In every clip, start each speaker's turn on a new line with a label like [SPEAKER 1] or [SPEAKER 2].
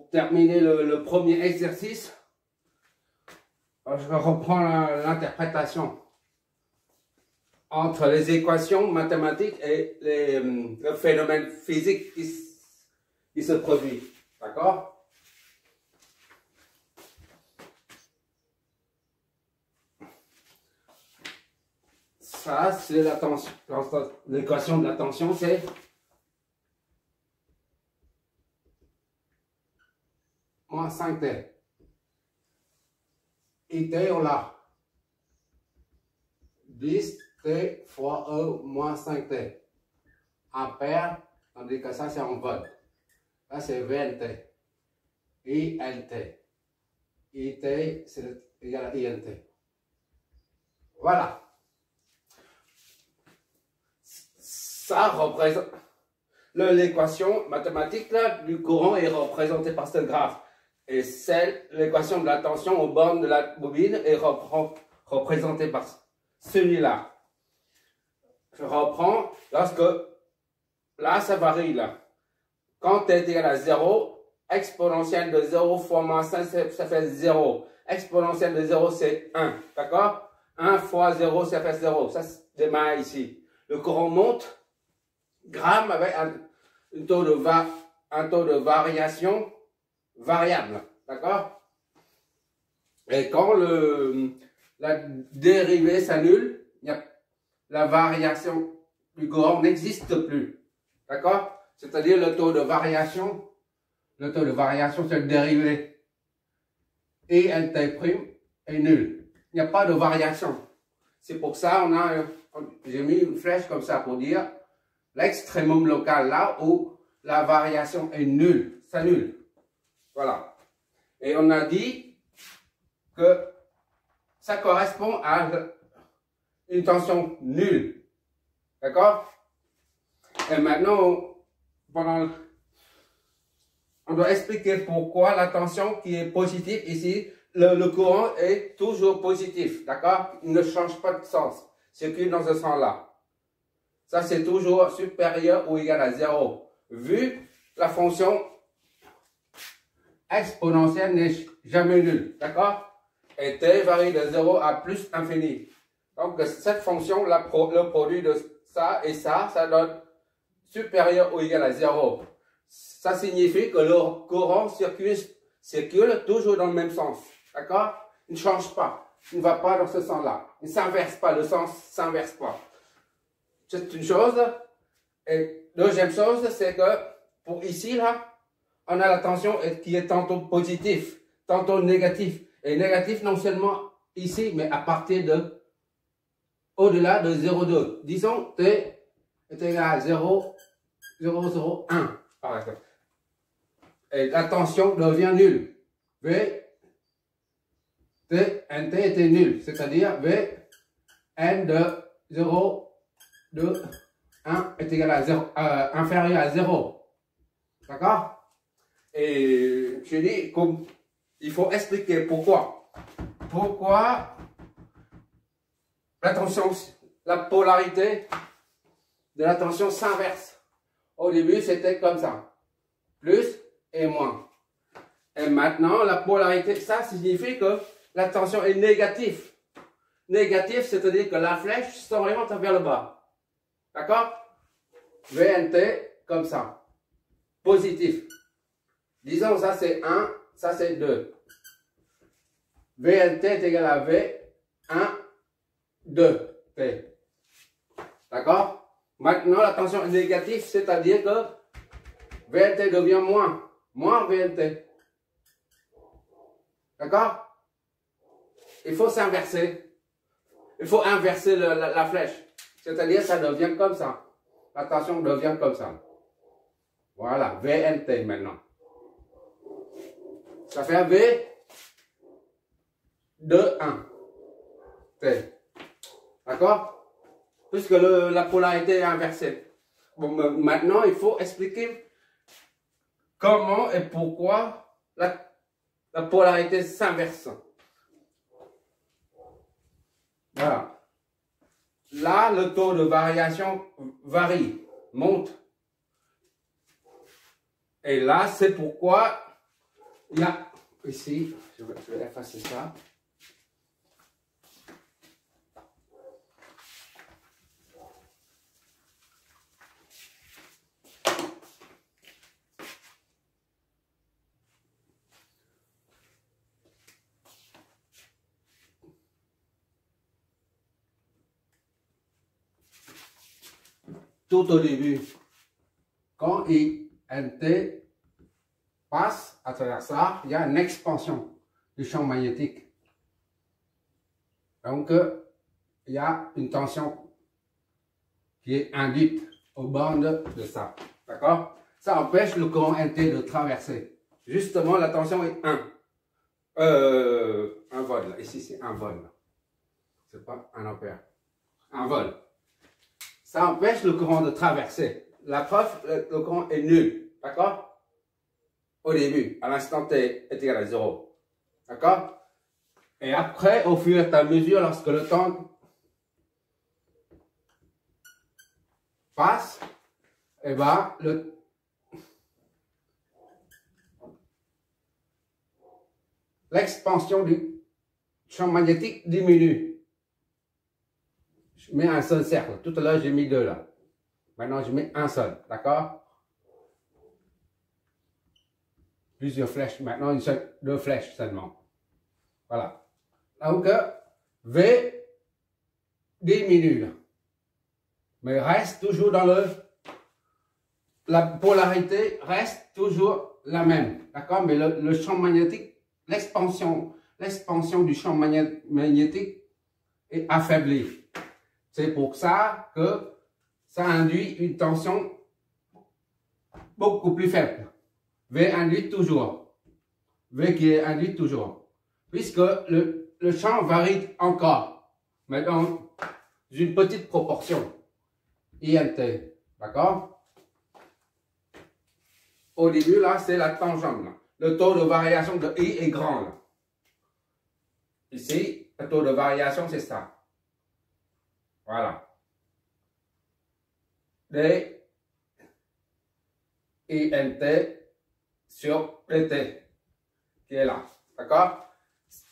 [SPEAKER 1] pour terminer le premier exercice, je reprends l'interprétation entre les équations mathématiques et le phénomène physique qui se produit. D'accord? Ça, c'est la tension. L'équation de la tension, c'est moins 5T. IT, on l'a. 10T fois E moins 5T. Ampère, tandis que ça, c'est en volt. Là, c'est VLT. ILT. IT, c'est égal à ILT. Voilà. Ça représente l'équation mathématique là, du courant est représentée par ce graphe. Et l'équation de la tension aux bornes de la bobine est représentée par celui-là. Je reprends lorsque là ça varie là. Quand t est égal à 0, exponentielle de 0 fois moins 5, ça fait 0. Exponentielle de 0, c'est 1. D'accord? 1 fois 0, ça fait 0. Ça démarre ici. Le courant monte. Gramme avec un taux de variation variable, d'accord? Et quand la dérivée s'annule, la variation du courant n'existe plus, d'accord? C'est-à-dire le taux de variation c'est le dérivé. Et LT' est nul. Il n'y a pas de variation. C'est pour ça j'ai mis une flèche comme ça pour dire l'extrémum local, là où la variation est nulle, s'annule. Voilà. Et on a dit que ça correspond à une tension nulle. D'accord? Et maintenant, on doit expliquer pourquoi la tension qui est positive ici, le courant est toujours positif. D'accord? Il ne change pas de sens. Circule dans ce sens-là. Ça, c'est toujours supérieur ou égal à 0. Vu la fonction exponentielle n'est jamais nulle. D'accord? Et t varie de 0 à plus infini. Donc, cette fonction, le produit de ça et ça donne supérieur ou égal à 0. Ça signifie que le courant circule toujours dans le même sens. D'accord? Il ne change pas. Il ne va pas dans ce sens-là. Il ne s'inverse pas. Le sens ne s'inverse pas. C'est une chose. Et deuxième chose, c'est que pour ici, là, on a la tension qui est tantôt positive, tantôt négatif. Et négatif non seulement ici, mais à partir de, au-delà de 0,2. Disons, t est égal à 0,001, par exemple. Et la tension devient nulle. V, NT était nul, c'est-à-dire V, N de 0, 2, 1 est égal à 0, inférieur à 0. D'accord? Et je dis, il faut expliquer pourquoi. Pourquoi la tension, la polarité de la tension s'inverse. Au début, c'était comme ça. Plus et moins. Et maintenant, la polarité, ça signifie que la tension est négative. Négatif, c'est-à-dire que la flèche s'oriente vers le bas. D'accord? VNT, comme ça. Positif. Disons, ça c'est 1, ça c'est 2. VNT est égal à V, 1, 2, T. D'accord? Maintenant, la tension est négative, c'est-à-dire que VNT devient moins VNT. D'accord? Il faut s'inverser. Il faut inverser la flèche. C'est-à-dire ça devient comme ça. La tension devient comme ça. Voilà, VNT maintenant. Ça fait un V, 2, 1. T. D'accord? Puisque la polarité est inversée. Bon, maintenant, il faut expliquer comment et pourquoi la polarité s'inverse. Voilà. Là, le taux de variation varie, monte. Et là, c'est pourquoi il y a ici, je vais effacer ça. Tout au début, quand INT passe à travers ça, il y a une expansion du champ magnétique. Donc, il y a une tension qui est induite aux bandes de ça. D'accord? Ça empêche le courant NT de traverser. Justement, la tension est 1. 1 volt. Là. Ici, c'est 1 volt. C'est pas 1 ampère. 1 volt. Ça empêche le courant de traverser. La preuve, le courant est nul. D'accord? Au début, à l'instant T est égal à 0. D'accord? Et après, au fur et à mesure, lorsque le temps passe, et ben, l'expansion du champ magnétique diminue. Je mets un seul cercle. Tout à l'heure, j'ai mis 2 là. Maintenant, je mets un seul. D'accord? Plusieurs flèches. Maintenant, 2 flèches seulement. Voilà. Donc, V diminue. Là. Mais reste toujours dans la polarité reste toujours la même. D'accord? Mais le champ magnétique, l'expansion du champ magnétique est affaiblie. C'est pour ça que ça induit une tension beaucoup plus faible. V induit toujours. V qui est induit toujours. Puisque le champ varie encore. Mais dans une petite proportion. INT. D'accord? Au début, là, c'est la tangente. Là. Le taux de variation de I est grand. Là. Ici, le taux de variation, c'est ça. Voilà. D INT sur DT qui est là. D'accord?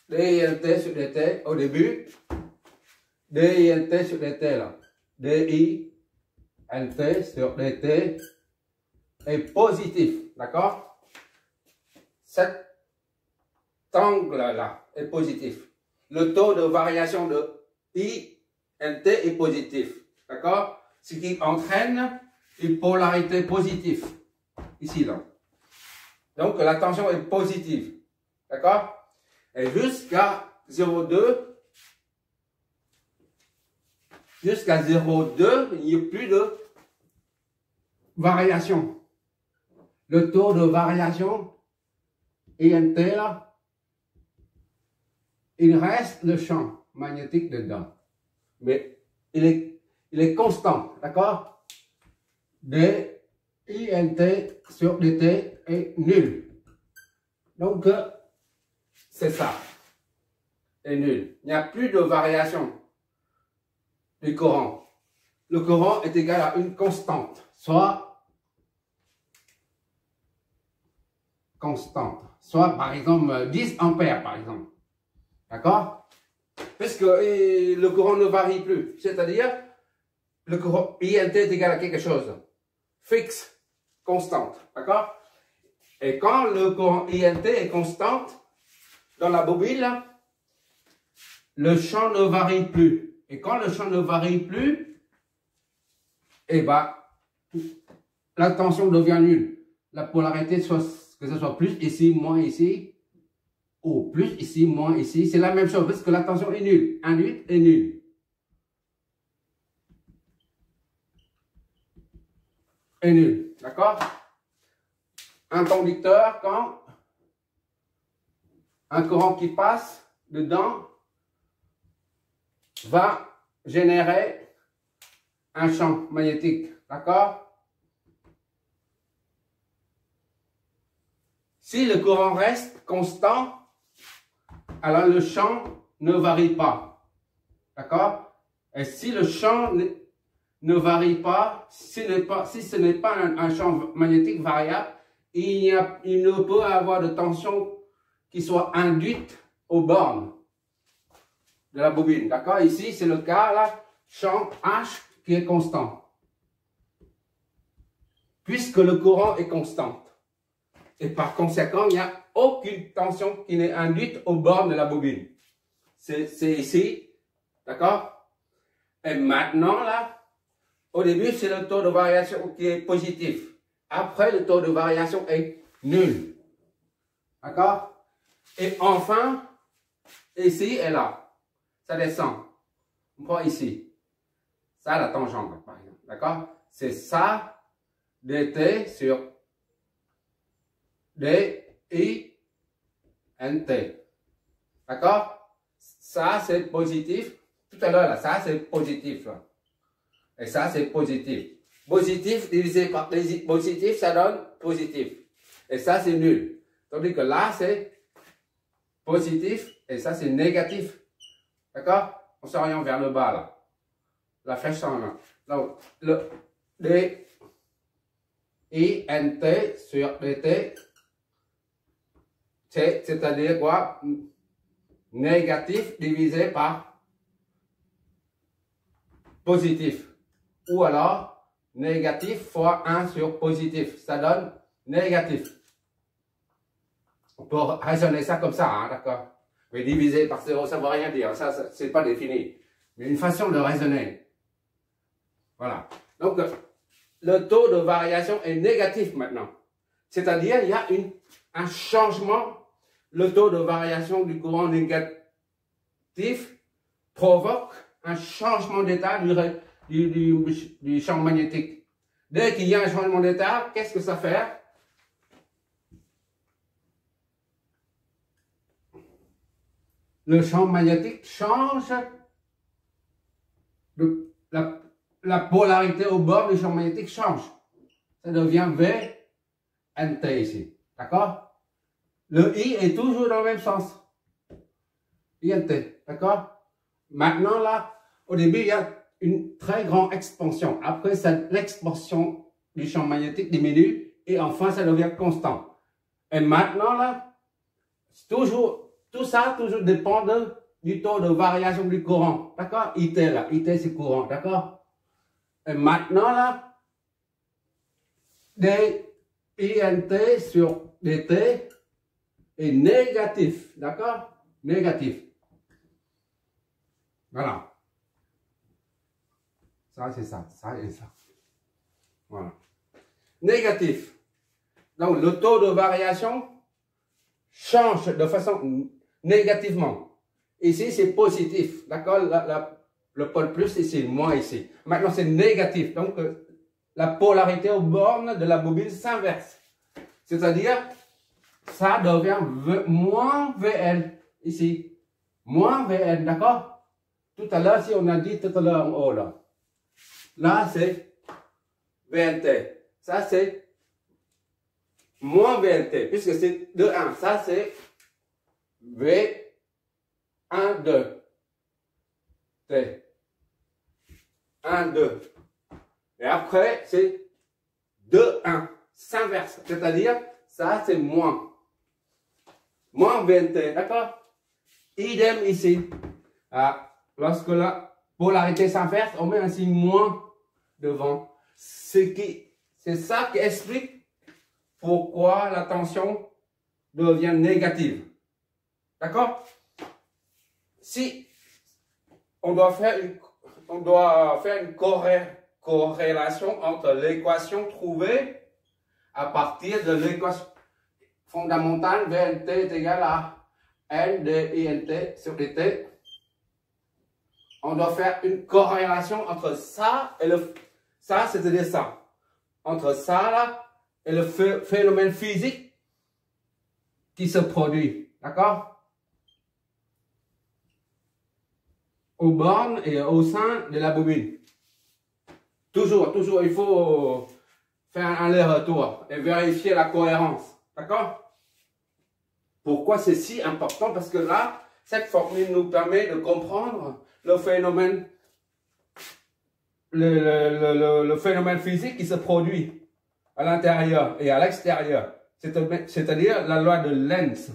[SPEAKER 1] DINT sur DT au début. DINT sur DT là. DINT sur DT est positif. D'accord? Cet angle là est positif. Le taux de variation de INT est positif. D'accord? Ce qui entraîne une polarité positive. Ici, là. Donc, la tension est positive. D'accord? Et jusqu'à 0,2, il n'y a plus de variation. Le taux de variation INT, là, il reste le champ magnétique dedans. Mais il est constant, d'accord? D INT sur DT est nul. Donc, c'est ça. Est nul. Il n'y a plus de variation du courant. Le courant est égal à une constante, soit par exemple 10 ampères par exemple. D'accord? Puisque le courant ne varie plus. C'est-à-dire, le courant INT est égal à quelque chose. Fixe, constante. D'accord? Et quand le courant INT est constante, dans la bobine, là, le champ ne varie plus. Et quand le champ ne varie plus, eh ben, la tension devient nulle. La polarité, que ce soit plus ici, moins ici, ou plus ici, moins ici, c'est la même chose, parce que la tension est nulle. Induite est nulle. Est nulle. D'accord? Un conducteur, quand un courant qui passe dedans va générer un champ magnétique. D'accord? Si le courant reste constant, alors le champ ne varie pas. D'accord? Et si le champ ne varie pas, si ce n'est pas un champ magnétique variable, il ne peut avoir de tension qui soit induite aux bornes de la bobine. D'accord? Ici, c'est le cas, là, champ H qui est constant. Puisque le courant est constant. Et par conséquent, il n'y a aucune tension qui n'est induite aux bornes de la bobine. C'est ici. D'accord? Et maintenant, là, au début, c'est le taux de variation qui est positif. Après, le taux de variation est nul. D'accord? Et enfin, ici et là, ça descend. On prend ici. Ça, la tangente, par exemple. D'accord? C'est ça, dt sur d, i, nt. D'accord? Ça, c'est positif. Tout à l'heure, là, ça, c'est positif. Là. Et ça, c'est positif. Positif divisé par positif, ça donne positif. Et ça, c'est nul. Tandis que là, c'est positif et ça, c'est négatif. D'accord? On s'oriente vers le bas, là. La flèche en là. Donc, le d, i, nt sur dt, c'est-à-dire quoi? Négatif divisé par positif. Ou alors, négatif fois 1 sur positif. Ça donne négatif. On peut raisonner ça comme ça, hein, d'accord? Mais diviser par 0, ça ne veut rien dire. Ça c'est pas défini. Mais une façon de raisonner. Voilà. Donc, le taux de variation est négatif maintenant. C'est-à-dire, il y a un changement. Le taux de variation du courant négatif provoque un changement d'état du champ magnétique. Dès qu'il y a un changement d'état, qu'est-ce que ça fait? Le champ magnétique change la polarité au bord du champ magnétique change. Ça devient V, NT ici. D'accord? Le I est toujours dans le même sens. INT. D'accord? Maintenant, là, au début, il y a une très grande expansion. Après, l'expansion du champ magnétique diminue et enfin, ça devient constant. Et maintenant, là, tout ça toujours dépend du taux de variation du courant. D'accord? IT, là. IT, c'est courant. D'accord? Et maintenant, là, INT sur DT est négatif. D'accord? Négatif. Voilà. Ça, c'est ça. Ça et ça. Voilà. Négatif. Donc, le taux de variation change de façon négativement. Ici, c'est positif. D'accord? Le pôle plus ici, moins ici. Maintenant, c'est négatif. Donc, la polarité aux bornes de la bobine s'inverse. C'est-à-dire, ça devient moins VN ici. Moins VN, d'accord? Tout à l'heure, si on a dit tout à l'heure en haut, là. Là, c'est VNT. Ça, c'est moins VNT, puisque c'est 2, 1. Ça, c'est V, 1, 2. T. 1, 2. Et après, c'est 2, 1. S'inverse. C'est-à-dire, ça, c'est moins. Moins VNT. D'accord? Idem ici. Ah, lorsque la polarité s'inverse, on met un signe moins devant. C'est ça qui explique pourquoi la tension devient négative. D'accord? Si on doit faire une corrélation entre l'équation trouvée à partir de l'équation fondamentale VNT est égal à N de INT sur DT. On doit faire une corrélation entre ça et ça, c'est-à-dire ça. Entre ça là et le phénomène physique qui se produit. D'accord? Aux bornes et au sein de la bobine. Toujours, il faut faire un aller-retour et vérifier la cohérence. D'accord? Pourquoi c'est si important? Parce que là, cette formule nous permet de comprendre le phénomène, le phénomène physique qui se produit à l'intérieur et à l'extérieur. c'est-à-dire la loi de Lenz.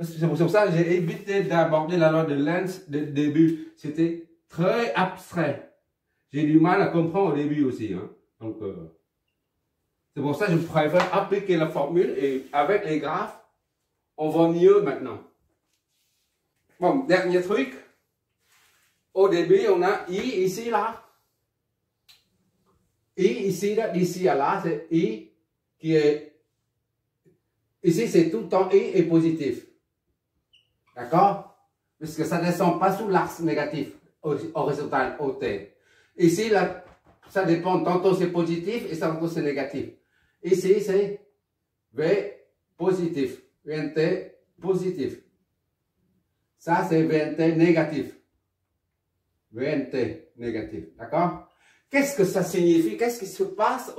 [SPEAKER 1] C'est pour ça que j'ai évité d'aborder la loi de Lenz dès le début. C'était très abstrait. J'ai du mal à comprendre au début aussi. Hein. Donc, c'est pour ça que je préfère appliquer la formule et avec les graphes, on voit mieux maintenant. Bon, dernier truc. Au début, on a I ici, là. I ici, là, d'ici à là, c'est I qui est... Ici, c'est tout le temps I est positif. D'accord? Parce que ça ne descend pas sous l'axe négatif, horizontal, OT. Ici, là, ça dépend, tantôt c'est positif et tantôt c'est négatif. Ici, c'est V positif, VNT positif. Ça, c'est VNT négatif. VNT négatif, d'accord? Qu'est-ce que ça signifie? Qu'est-ce qui se passe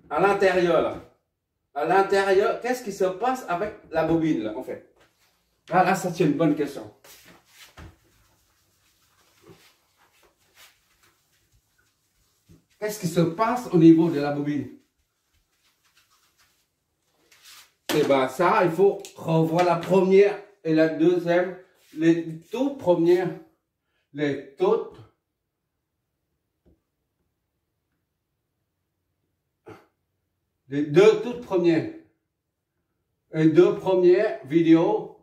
[SPEAKER 1] à l'intérieur, là? À l'intérieur, qu'est-ce qui se passe avec la bobine, là, en fait? Ah, là, ça, c'est une bonne question. Qu'est-ce qui se passe au niveau de la bobine? Eh bien, ça, il faut revoir la première et la deuxième, les toutes premières, les toutes, les deux toutes premières, les deux premières vidéos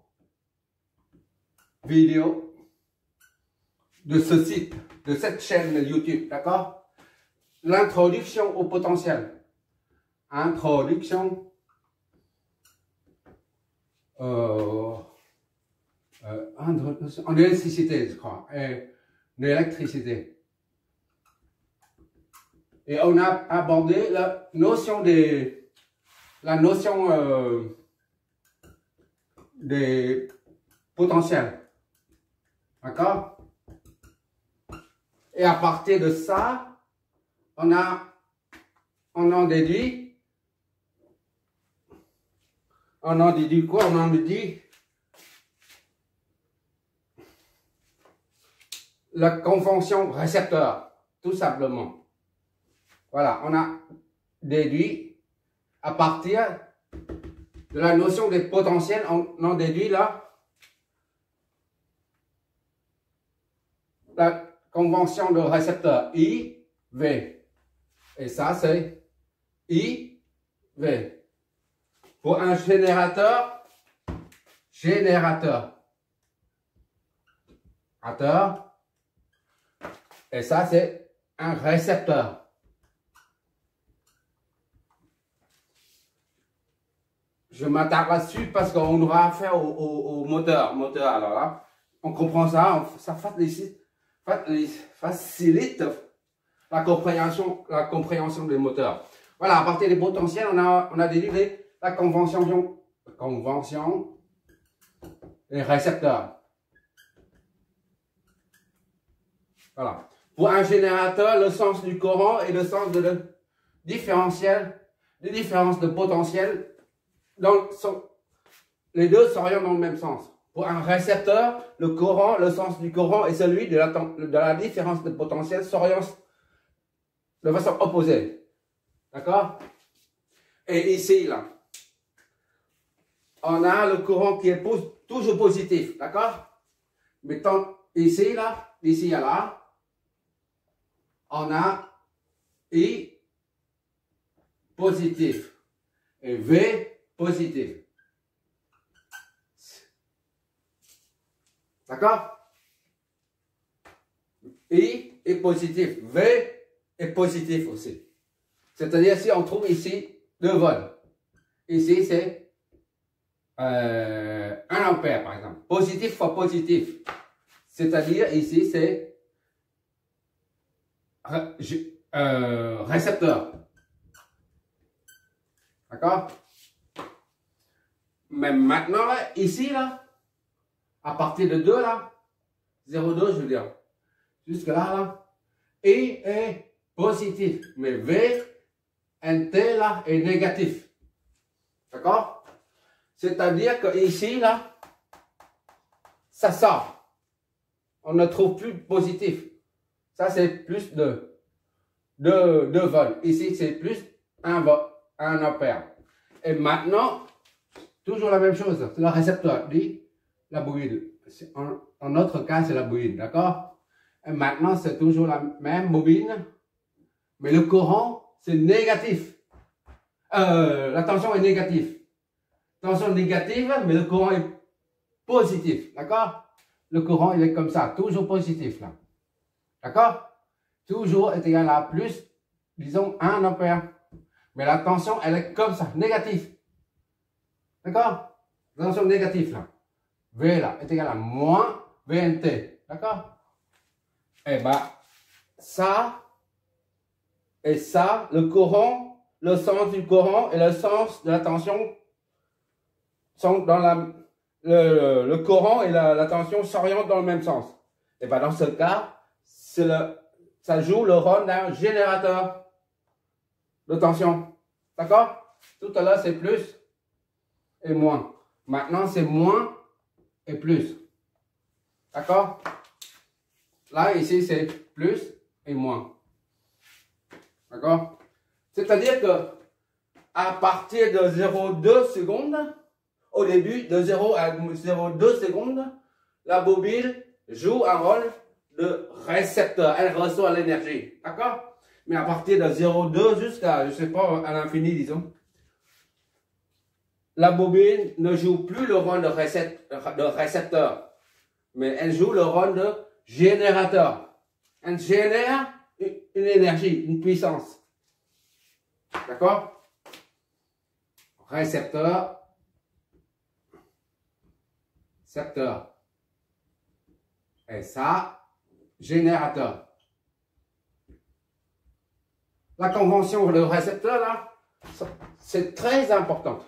[SPEAKER 1] de ce site, de cette chaîne YouTube, d'accord? L'introduction au potentiel. Introduction en électricité, je crois, et l'électricité. Et on a abordé la notion des potentiels. D'accord? Et à partir de ça, on en déduit quoi? On en déduit la convention récepteur, tout simplement. Voilà, on a déduit à partir de la notion des potentiels, on en déduit là la convention de récepteur I, V. Et ça, c'est I, V. Pour un générateur, et ça, c'est un récepteur. Je m'attarde là-dessus parce qu'on aura affaire au moteur. Alors là, on comprend ça, ça facilite la compréhension des moteurs. Voilà, à partir des potentiels, on a déduit la convention des récepteurs. Voilà. Pour un générateur, le sens du courant et le sens de différentiel, de différence de potentiel, les deux s'orientent dans le même sens. Pour un récepteur, le courant, le sens du courant et celui de la différence de potentiel s'orientent de façon opposée. D'accord? Et ici, là, on a le courant qui est toujours positif. D'accord? Mais ici, là, d'ici à là, on a I positif et V positif. D'accord? I est positif, V est positif aussi. C'est-à-dire si on trouve ici 2 volts. Ici c'est 1 ampère par exemple. Positif fois positif. C'est-à-dire ici c'est récepteur. D'accord? Mais maintenant, là, ici, là, à partir de 2, là, 0,2, je veux dire, jusque là, là, I est positif, mais V, NT, là, est négatif. D'accord? C'est-à-dire que ici, là, ça sort. On ne trouve plus positif. Ça, c'est plus de 2 volts. Ici, c'est plus 1 ampère. Et maintenant, toujours la même chose. C'est le récepteur, dit la bobine. En notre cas, c'est la bobine, d'accord? Et maintenant, c'est toujours la même bobine, mais le courant, c'est négatif. La tension est négative. Tension négative, mais le courant est positif, d'accord? Le courant, il est comme ça, toujours positif, là. D'accord? Toujours est égal à plus, disons, 1 ampère. Mais la tension, elle est comme ça, négative. D'accord? Tension négative, là. V, là, est égal à moins VNT. D'accord? Et bah, ça et ça, le courant, le sens du courant et le sens de la tension sont dans la... Le courant et la tension s'orientent dans le même sens. Et bien dans ce cas, ça joue le rôle d'un générateur de tension. D'accord? Tout à l'heure, c'est plus et moins. Maintenant, c'est moins et plus. D'accord? Là, ici, c'est plus et moins. D'accord? C'est-à-dire que à partir de 0,2 secondes, au début, de 0 à 0,2 secondes, la bobine joue un rôle de récepteur. Elle reçoit l'énergie. D'accord? Mais à partir de 0,2 jusqu'à, je sais pas, à l'infini, disons, la bobine ne joue plus le rôle de récepteur, mais elle joue le rôle de générateur. Elle génère une énergie, une puissance. D'accord? Récepteur. Secteur. Et ça, générateur. La convention, le récepteur, là, c'est très important.